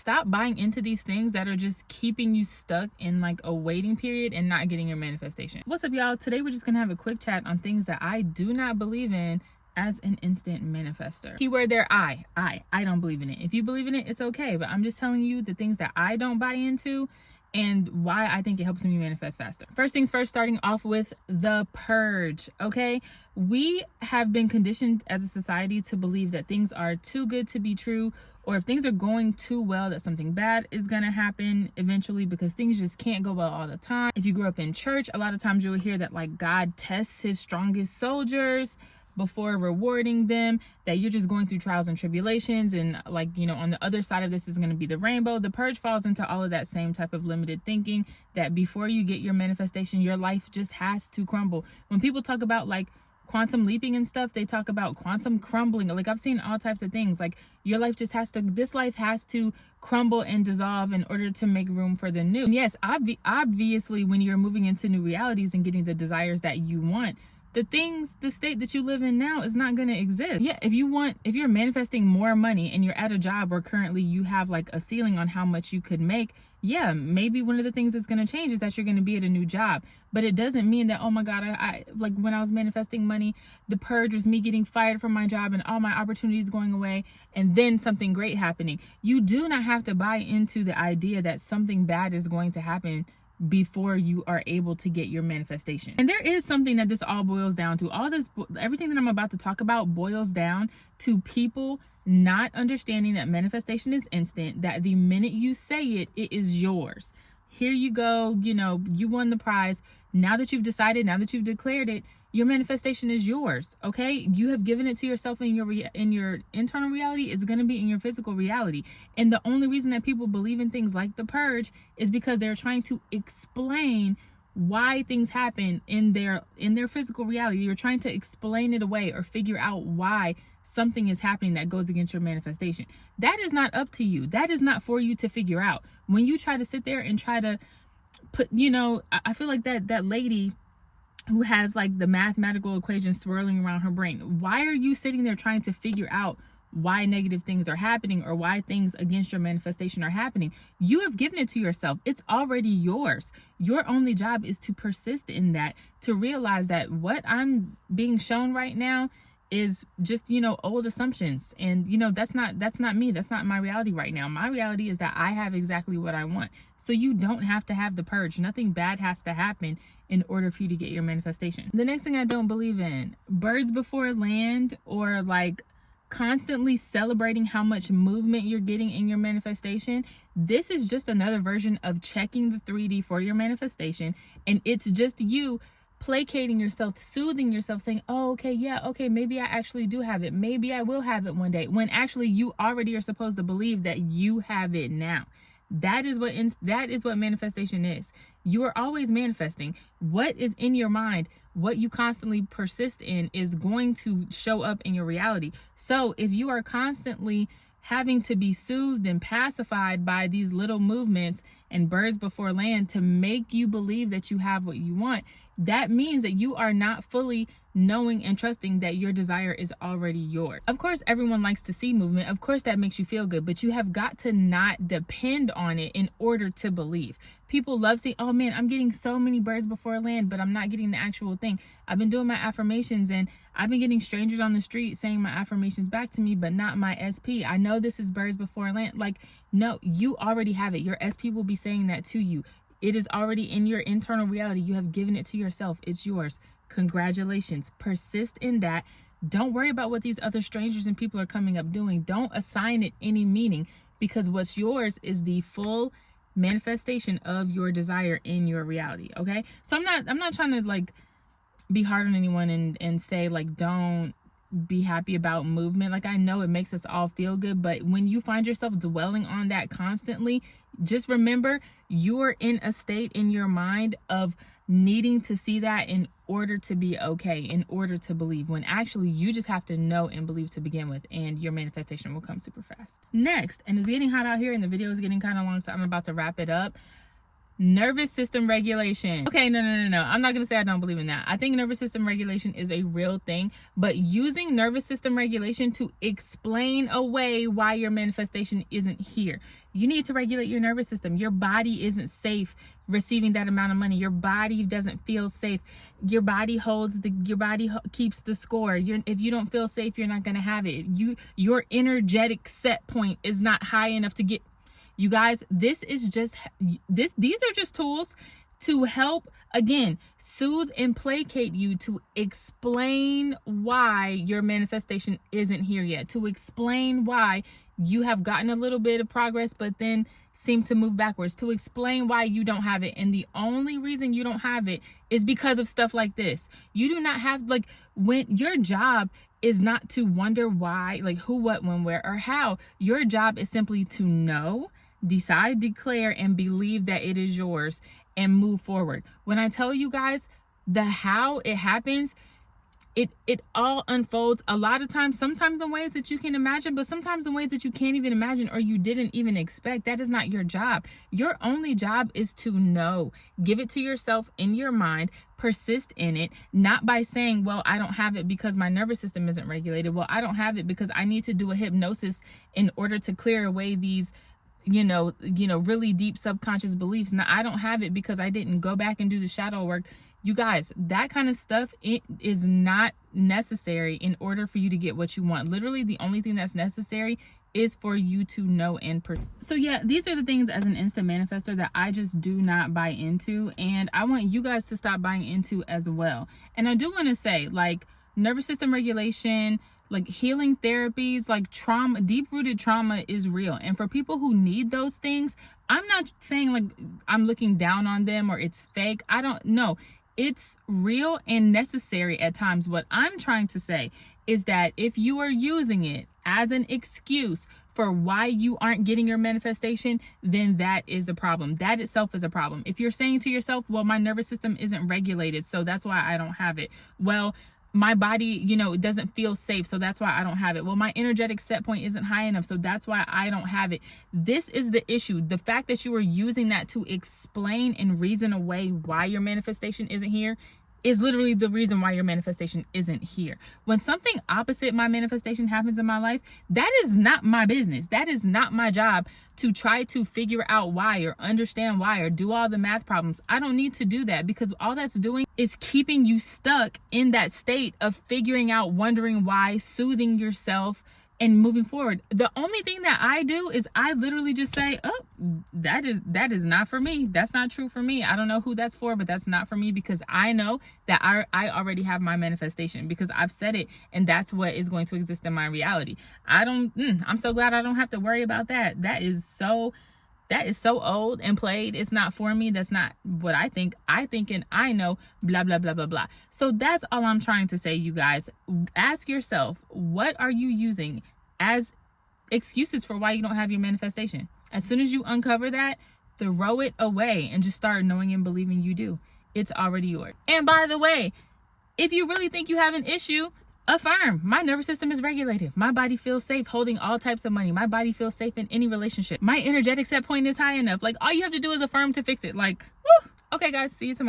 Stop buying into these things that are just keeping you stuck in like a waiting period and not getting your manifestation. What's up, y'all? Today we're just gonna have a quick chat on things that I do not believe in as an instant manifester. Keyword there, I don't believe in it. If you believe in it, it's okay, but I'm just telling you the things that I don't buy into and why I think it helps me manifest faster. First things first, starting off with the purge, okay? We have been conditioned as a society to believe that things are too good to be true, or if things are going too well, that something bad is gonna happen eventually, because things just can't go well all the time. If you grew up in church, a lot of times you'll hear that like God tests his strongest soldiers before rewarding them, that you're just going through trials and tribulations, and like, you know, on the other side of this is going to be the rainbow. The purge falls into all of that same type of limited thinking, that before you get your manifestation, your life just has to crumble. When people talk about like quantum leaping and stuff, they talk about quantum crumbling. Like, I've seen all types of things. Like, your life just has to, this life has to crumble and dissolve in order to make room for the new. And yes, obviously when you're moving into new realities and getting the desires that you want, the state that you live in now is not going to exist. Yeah, if you're manifesting more money and you're at a job where currently you have like a ceiling on how much you could make, yeah, maybe one of the things that's going to change is that you're going to be at a new job. But it doesn't mean that, oh my God, I like when I was manifesting money, the purge was me getting fired from my job and all my opportunities going away and then something great happening. You do not have to buy into the idea that something bad is going to happen before you are able to get your manifestation. And there is something that this all boils down to. Everything that I'm about to talk about boils down to people not understanding that manifestation is instant, that the minute you say it, it is yours. Here you go, you know, you won the prize. Now that you've decided, now that you've declared it, your manifestation is yours, okay? You have given it to yourself in your internal reality. It's going to be in your physical reality. And the only reason that people believe in things like the purge is because they're trying to explain why things happen in their physical reality. You're trying to explain it away or figure out why something is happening that goes against your manifestation. That is not up to you. That is not for you to figure out. When you try to sit there and try to put, you know, I feel like that lady who has like the mathematical equations swirling around her brain. Why are you sitting there trying to figure out why negative things are happening or why things against your manifestation are happening? You have given it to yourself. It's already yours. Your only job is to persist in that, to realize that what I'm being shown right now is just, you know, old assumptions. And, you know, that's not me. That's not my reality right now. My reality is that I have exactly what I want. So you don't have to have the purge. Nothing bad has to happen in order for you to get your manifestation. The next thing I don't believe in, birds before land, or like constantly celebrating how much movement you're getting in your manifestation. This is just another version of checking the 3D for your manifestation. And it's just you placating yourself, soothing yourself, saying, oh, okay, yeah, okay, maybe I actually do have it. Maybe I will have it one day, when actually you already are supposed to believe that you have it now. That is what manifestation is. You are always manifesting. What is in your mind, what you constantly persist in, is going to show up in your reality. So if you are constantly having to be soothed and pacified by these little movements and birds before land to make you believe that you have what you want, that means that you are not fully knowing and trusting that your desire is already yours. Of course, everyone likes to see movement. Of course, that makes you feel good, but you have got to not depend on it in order to believe. People love saying, oh man, I'm getting so many birds before land, but I'm not getting the actual thing. I've been doing my affirmations and I've been getting strangers on the street saying my affirmations back to me, but not my SP. I know this is birds before land. Like, no, you already have it. Your SP will be saying that to you. It is already in your internal reality. You have given it to yourself. It's yours. Congratulations. Persist in that. Don't worry about what these other strangers and people are coming up doing. Don't assign it any meaning, because what's yours is the full manifestation of your desire in your reality. Okay. So I'm not trying to like be hard on anyone and say like, don't be happy about movement. Like, I know it makes us all feel good, but when you find yourself dwelling on that constantly, just remember you're in a state in your mind of needing to see that in order to be okay, in order to believe, when actually you just have to know and believe to begin with, and your manifestation will come super fast. Next, and it's getting hot out here and the video is getting kind of long, so I'm about to wrap it up. Nervous system regulation. Okay, no. I'm not going to say I don't believe in that. I think nervous system regulation is a real thing, but using nervous system regulation to explain away why your manifestation isn't here. You need to regulate your nervous system. Your body isn't safe receiving that amount of money. Your body doesn't feel safe. Your body keeps the score. If you don't feel safe, you're not going to have it. Your energetic set point is not high enough to get. You guys, these are just tools to help, again, soothe and placate you, to explain why your manifestation isn't here yet, to explain why you have gotten a little bit of progress but then seem to move backwards, to explain why you don't have it. And the only reason you don't have it is because of stuff like this. You do not have, like, when your job is not to wonder why, like who, what, when, where, or how. Your job is simply to know, decide, declare, and believe that it is yours and move forward. When I tell you guys the how it happens, it all unfolds a lot of times, sometimes in ways that you can imagine, but sometimes in ways that you can't even imagine or you didn't even expect. That is not your job. Your only job is to know. Give it to yourself in your mind. Persist in it, not by saying, well, I don't have it because my nervous system isn't regulated. Well, I don't have it because I need to do a hypnosis in order to clear away these really deep subconscious beliefs. Now, I don't have it because I didn't go back and do the shadow work. You guys, that kind of stuff, it is not necessary in order for you to get what you want. Literally, the only thing that's necessary is for you to know and so yeah, these are the things as an instant manifestor that I just do not buy into, and I want you guys to stop buying into as well. And I do want to say, like, nervous system regulation, like healing therapies, like trauma, deep-rooted trauma is real. And for people who need those things, I'm not saying like I'm looking down on them or it's fake. I don't know. It's real and necessary at times. What I'm trying to say is that if you are using it as an excuse for why you aren't getting your manifestation, then that is a problem. That itself is a problem. If you're saying to yourself, well, my nervous system isn't regulated, so that's why I don't have it. Well, my body, it doesn't feel safe, so that's why I don't have it. Well, my energetic set point isn't high enough, so that's why I don't have it. This is the issue. The fact that you are using that to explain and reason away why your manifestation isn't here is literally the reason why your manifestation isn't here. When something opposite my manifestation happens in my life, that is not my business. That is not my job to try to figure out why or understand why or do all the math problems. I don't need to do that, because all that's doing is keeping you stuck in that state of figuring out, wondering why, soothing yourself, and moving forward. The only thing that I do is I literally just say, oh, that is not for me. That's not true for me. I don't know who that's for, but that's not for me, because I know that I already have my manifestation, because I've said it, and that's what is going to exist in my reality. I'm so glad I don't have to worry about that. That is so old and played. It's not for me. That's not what I think. I think and I know, blah, blah, blah, blah, blah. So that's all I'm trying to say, you guys. Ask yourself, what are you using as excuses for why you don't have your manifestation? As soon as you uncover that, throw it away and just start knowing and believing you do. It's already yours. And by the way, if you really think you have an issue, affirm. My nervous system is regulated. My body feels safe holding all types of money. My body feels safe in any relationship. My energetic set point is high enough. Like, all you have to do is affirm to fix it. Like, woo. Okay, guys, see you tomorrow.